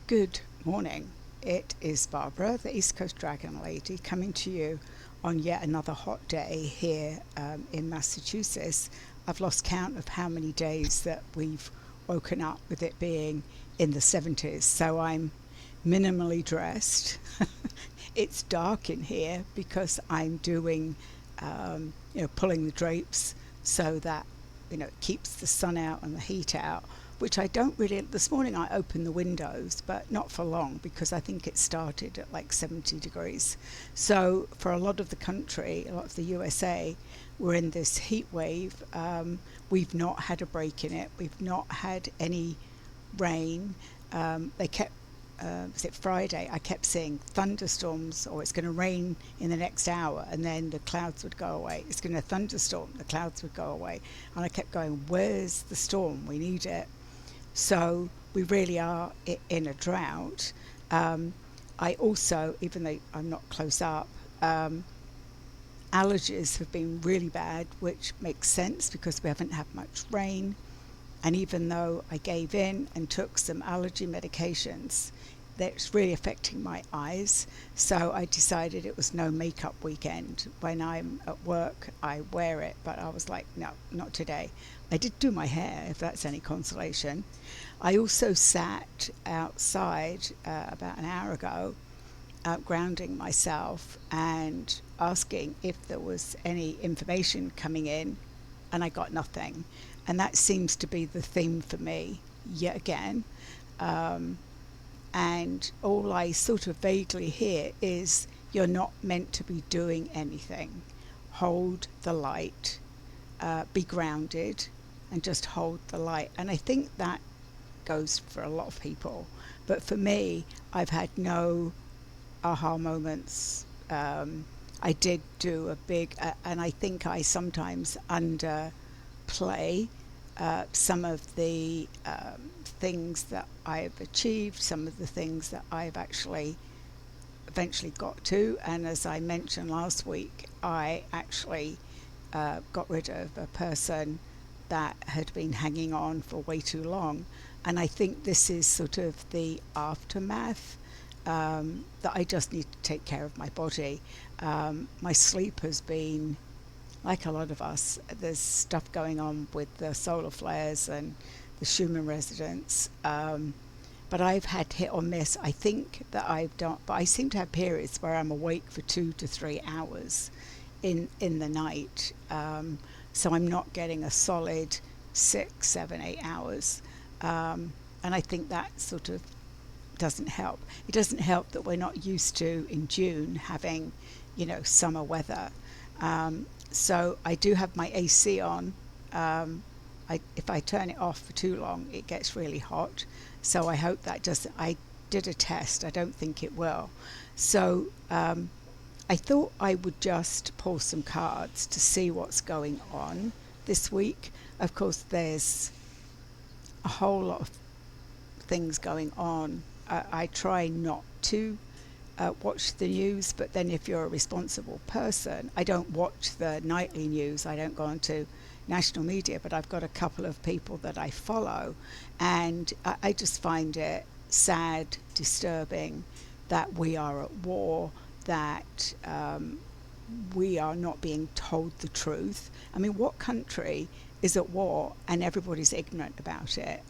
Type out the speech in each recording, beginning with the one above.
Good morning. It is Barbara, the East Coast Dragon Lady, coming to you on yet another hot day here in Massachusetts. I've lost count of how many days that we've woken up with it being in the 70s, so I'm minimally dressed. It's dark in here because I'm doing, pulling the drapes so that it keeps the sun out and the heat out, which I don't really. This morning I opened the windows, but not for long because I think it started at like 70 degrees. So for a lot of the country, a lot of the USA, we're in this heat wave. We've not had a break in it. We've not had any rain. They kept was it Friday? I kept seeing thunderstorms, or it's going to rain in the next hour, and then the clouds would go away. It's going to thunderstorm, the clouds would go away, and I kept going, "Where's the storm? We need it." So we really are in a drought. I also, even though I'm not close up, allergies have been really bad, which makes sense because we haven't had much rain. And even though I gave in and took some allergy medications, that's really affecting my eyes. So I decided it was no makeup weekend. When I'm at work, I wear it, but I was like, no, not today. I did do my hair, if that's any consolation. I also sat outside about an hour ago, grounding myself and asking if there was any information coming in, and I got nothing. And that seems to be the theme for me yet again. And all I sort of vaguely hear is you're not meant to be doing anything. Hold the light, be grounded, and just hold the light. And I think that goes for a lot of people. But for me, I've had no aha moments. I did do a big, and I think I sometimes underplay some of the things that I've achieved, some of the things that I've actually eventually got to. And as I mentioned last week, I actually got rid of a person that had been hanging on for way too long. And I think this is sort of the aftermath, that I just need to take care of my body. My sleep has been, like a lot of us, there's stuff going on with the solar flares and the Schumann resonance. But I've had hit or miss. I think that I've done, but I seem to have periods where I'm awake for 2 to 3 hours in the night. So I'm not getting a solid 6, 7, 8 hours. And I think that sort of doesn't help. It doesn't help that we're not used to in June having, summer weather. So I do have my AC on. If I turn it off for too long, it gets really hot. So I hope that doesn't. I did a test. I don't think it will. So I thought I would just pull some cards to see what's going on this week. Of course, there's a whole lot of things going on. I try not to watch the news, but then if you're a responsible person, I don't watch the nightly news. I don't go onto national media, but I've got a couple of people that I follow, and I just find it sad, disturbing that we are at war, that we are not being told the truth. I mean, what country is at war and everybody's ignorant about it?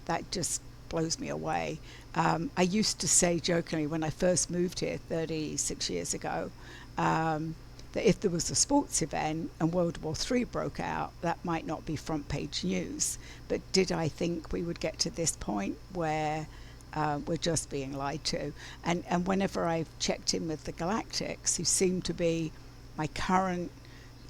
That just blows me away. I used to say jokingly when I first moved here 36 years ago, that if there was a sports event and World War III broke out, that might not be front page news. But did I think we would get to this point where we're just being lied to? And whenever I've checked in with the Galactics, who seem to be my current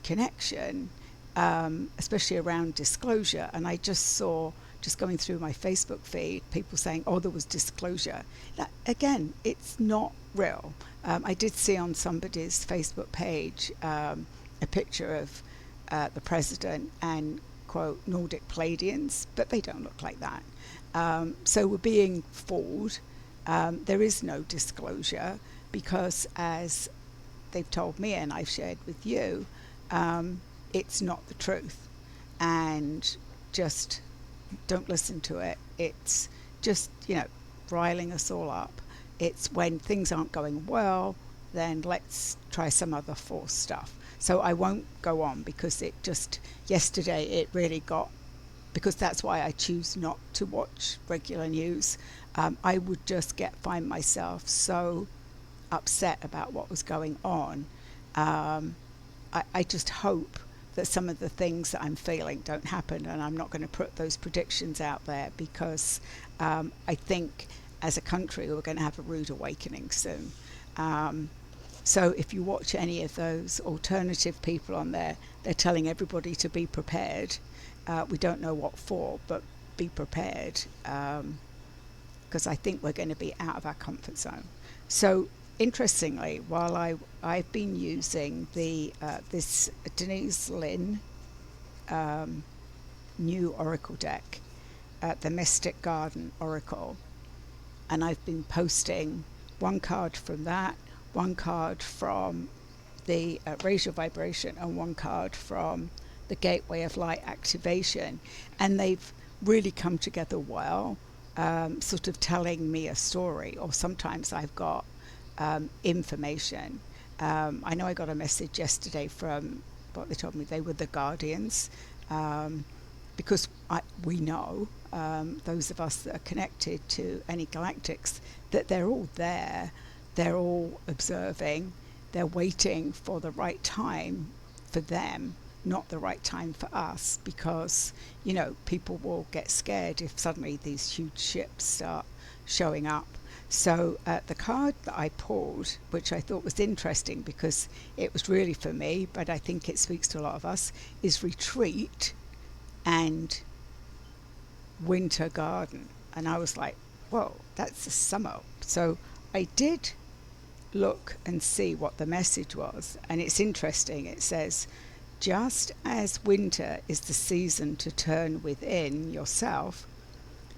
connection, especially around disclosure, and I just saw, just going through my Facebook feed, people saying, oh, there was disclosure. That, again, it's not real. I did see on somebody's Facebook page a picture of the president and, quote, Nordic Palladians, but they don't look like that. So we're being fooled. There is no disclosure because, as they've told me and I've shared with you, it's not the truth. And just don't listen to it. It's just, riling us all up. It's when things aren't going well, then let's try some other force stuff. So I won't go on because it just, yesterday it really got, because that's why I choose not to watch regular news. I would just find myself so upset about what was going on. Um, I just hope that some of the things that I'm feeling don't happen, and I'm not going to put those predictions out there because I think as a country we're going to have a rude awakening soon. Um, so if you watch any of those alternative people on there, they're telling everybody to be prepared. We don't know what for, but be prepared, because I think we're going to be out of our comfort zone. So interestingly, while I've been using the this Denise Lynn um, new Oracle deck, the Mystic Garden Oracle, and I've been posting one card from that, one card from the Raise Your Vibration, and one card from the Gateway of Light Activation, and they've really come together well, sort of telling me a story, or sometimes I've got information. I know I got a message yesterday from what they told me they were the Guardians, because we know, those of us that are connected to any galactics, that they're all there, they're all observing, they're waiting for the right time for them, not the right time for us, because people will get scared if suddenly these huge ships start showing up. So the card that I pulled, which I thought was interesting because it was really for me, but I think it speaks to a lot of us, is Retreat and Winter Garden. And I was like, whoa, that's a summer. So I did look and see what the message was, and it's interesting. It says, just as winter is the season to turn within yourself,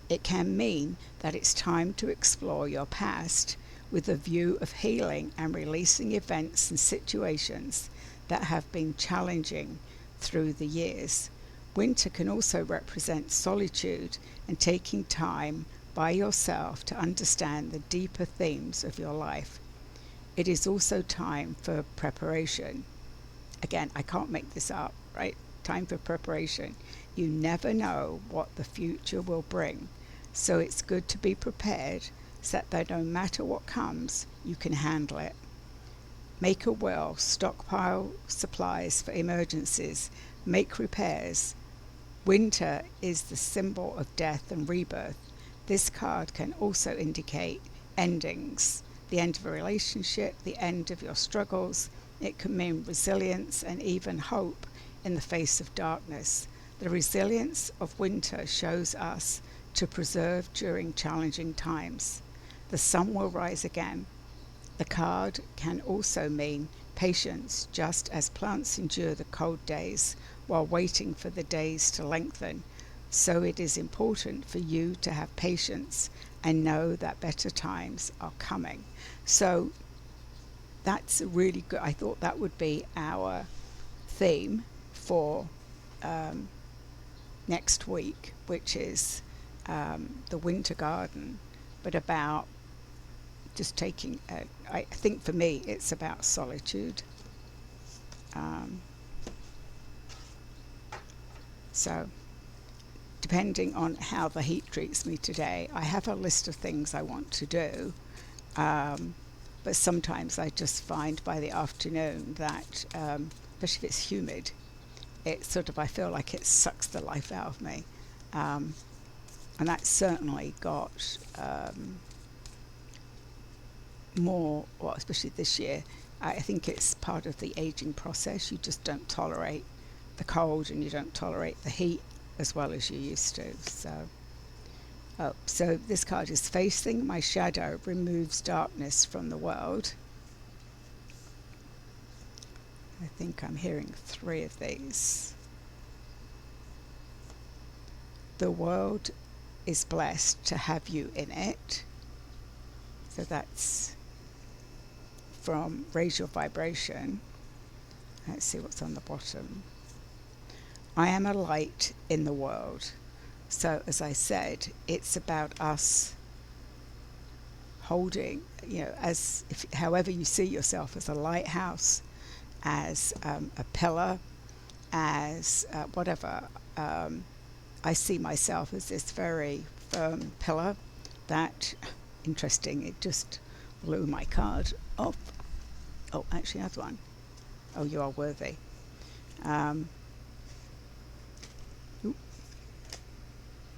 it can mean that it's time to explore your past with a view of healing and releasing events and situations that have been challenging through the years. Winter can also represent solitude and taking time by yourself to understand the deeper themes of your life. It is also time for preparation. Again, I can't make this up, right? Time for preparation. You never know what the future will bring, so it's good to be prepared so that no matter what comes, you can handle it. Make a will, stockpile supplies for emergencies, make repairs. Winter is the symbol of death and rebirth. This card can also indicate endings, the end of a relationship, the end of your struggles. It can mean resilience and even hope in the face of darkness. The resilience of winter shows us to preserve during challenging times. The sun will rise again. The card can also mean patience, just as plants endure the cold days while waiting for the days to lengthen. So it is important for you to have patience and know that better times are coming. So that's really good. I thought that would be our theme for next week, which is the Winter Garden, but about just taking, I think for me, it's about solitude. So depending on how the heat treats me today, I have a list of things I want to do. But sometimes I just find by the afternoon that, especially if it's humid, it sort of, I feel like it sucks the life out of me. And that's certainly got more, well, especially this year, I think it's part of the aging process. You just don't tolerate the cold and you don't tolerate the heat as well as you used to. So this card is Facing My Shadow Removes Darkness from the World. I think I'm hearing 3 of these. The world is blessed to have you in it. So that's from Raise Your Vibration. Let's see what's on the bottom. I am a light in the world. So as I said, it's about us holding, as if however you see yourself, as a lighthouse, as a pillar, as whatever. I see myself as this very firm pillar that, interesting, it just blew my card off. Oh, actually, another one. Oh, you are worthy. Um, oop.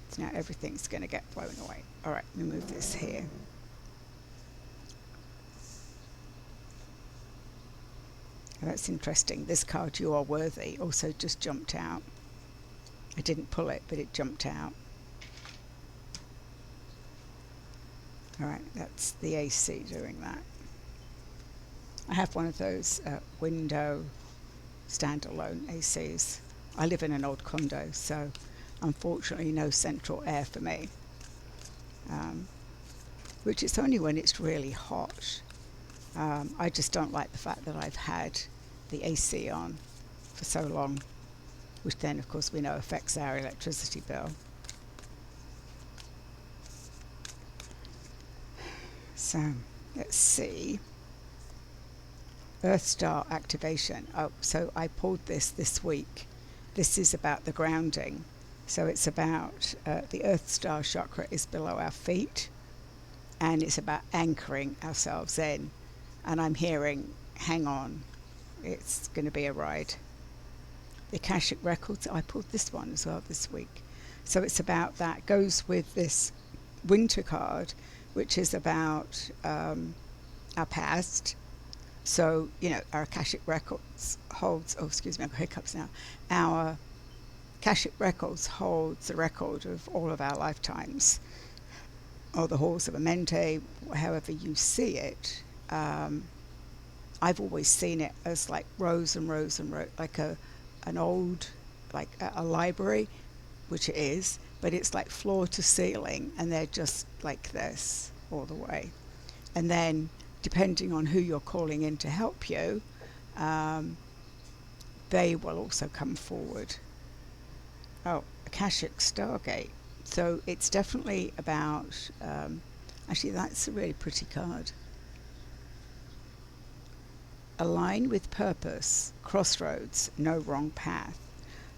So now everything's going to get blown away. All right, let me move this here. Oh, that's interesting. This card, you are worthy, also just jumped out. I didn't pull it, but it jumped out. All right, that's the AC doing that. I have one of those window standalone ACs. I live in an old condo, so unfortunately no central air for me. Which it's only when it's really hot. I just don't like the fact that I've had the AC on for so long, which then of course we know affects our electricity bill. So let's see. Earth Star activation. Oh, so I pulled this week. This is about the grounding. So it's about the Earth Star chakra is below our feet, and it's about anchoring ourselves in. And I'm hearing, hang on, it's going to be a ride. The Akashic Records, I pulled this one as well this week. So it's about that, goes with this winter card, which is about our past. So, our Akashic Records holds, oh, excuse me, I've got hiccups now. Our Akashic Records holds the record of all of our lifetimes, or the halls of Amenti, however you see it. I've always seen it as like rows and rows and rows, like an old, like a library, which it is, but it's like floor to ceiling, and they're just like this all the way. And then, depending on who you're calling in to help you, they will also come forward. Oh, Akashic Stargate. So it's definitely about, actually that's a really pretty card. Align with purpose, crossroads, no wrong path.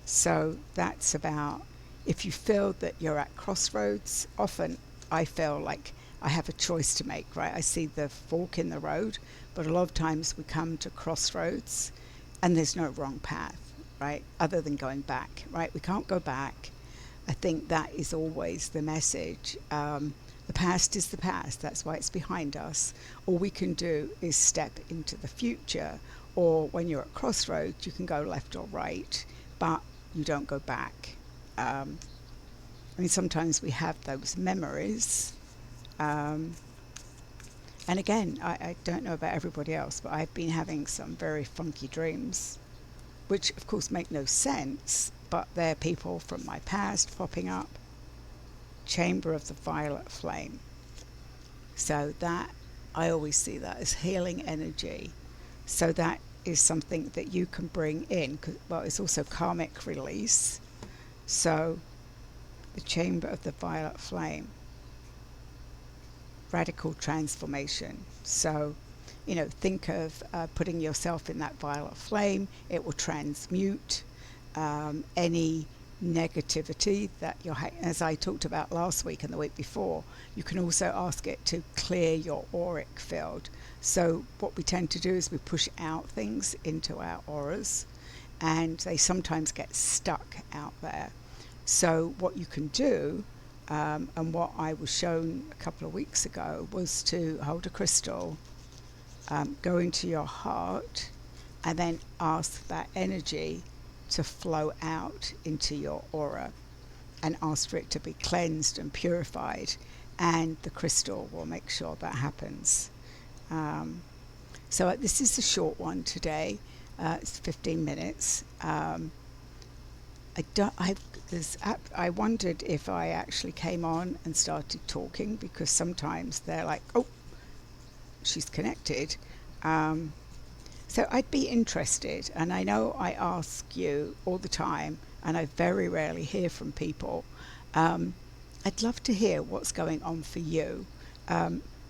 So that's about, if you feel that you're at crossroads, often I feel like I have a choice to make, right? I see the fork in the road, but a lot of times we come to crossroads and there's no wrong path, right? Other than going back, right? We can't go back. I think that is always the message. The past is the past. That's why it's behind us. All we can do is step into the future, or when you're at crossroads, you can go left or right, but you don't go back. I mean, sometimes we have those memories. And again, I don't know about everybody else, but I've been having some very funky dreams, which of course make no sense, but they're people from my past popping up. Chamber of the Violet Flame. So that, I always see that as healing energy. So that is something that you can bring in. Well, it's also karmic release. So the Chamber of the Violet Flame. Radical transformation. So, think of putting yourself in that violet flame. It will transmute any negativity that you're as I talked about last week and the week before. You can also ask it to clear your auric field. So what we tend to do is we push out things into our auras, and they sometimes get stuck out there. So what you can do, and what I was shown a couple of weeks ago, was to hold a crystal, go into your heart, and then ask that energy to flow out into your aura, and ask for it to be cleansed and purified, and the crystal will make sure that happens. So this is a short one today. It's 15 minutes. I wondered if I actually came on and started talking, because sometimes they're like, oh, she's connected. So I'd be interested, and I know I ask you all the time, and I very rarely hear from people. I'd love to hear what's going on for you.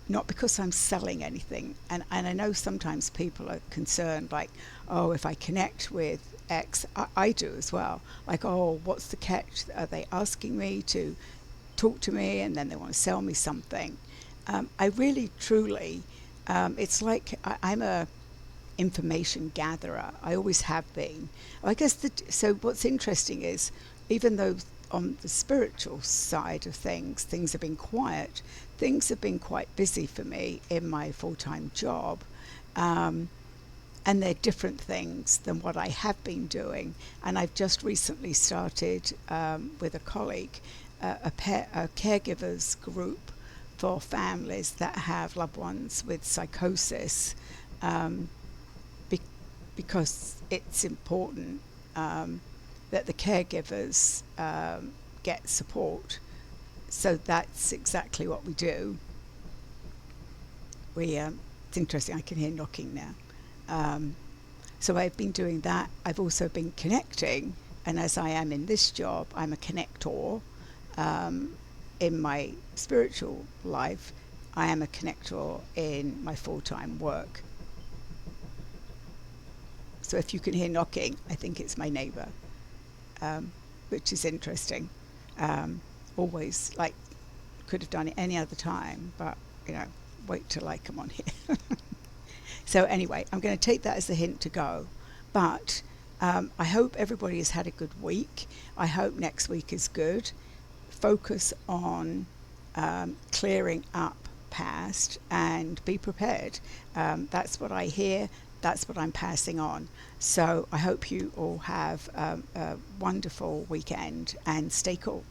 not because I'm selling anything. And I know sometimes people are concerned, like, oh, if I connect with X, I do as well. Like, oh, what's the catch? Are they asking me to talk to me and then they want to sell me something? I really, truly, it's like I'm a information gatherer. I always have been. I guess so. What's interesting is, even though on the spiritual side of things have been quiet, things have been quite busy for me in my full-time job. Um, and they're different things than what I have been doing. And I've just recently started with a colleague a caregivers group for families that have loved ones with psychosis, um, be- because it's important that the caregivers get support. So that's exactly what we do. It's interesting, I can hear knocking now. Um, so I've been doing that. I've also been connecting, and as I am in this job, I'm a connector. Um, in my spiritual life, I am a connector in my full-time work. So if you can hear knocking, I think it's my neighbour, um, which is interesting. Um, always, like, could have done it any other time, but you know, wait till I come on here. So anyway, I'm going to take that as a hint to go. But I hope everybody has had a good week. I hope next week is good. Focus on clearing up past and be prepared. That's what I hear. That's what I'm passing on. So I hope you all have a wonderful weekend and stay cool.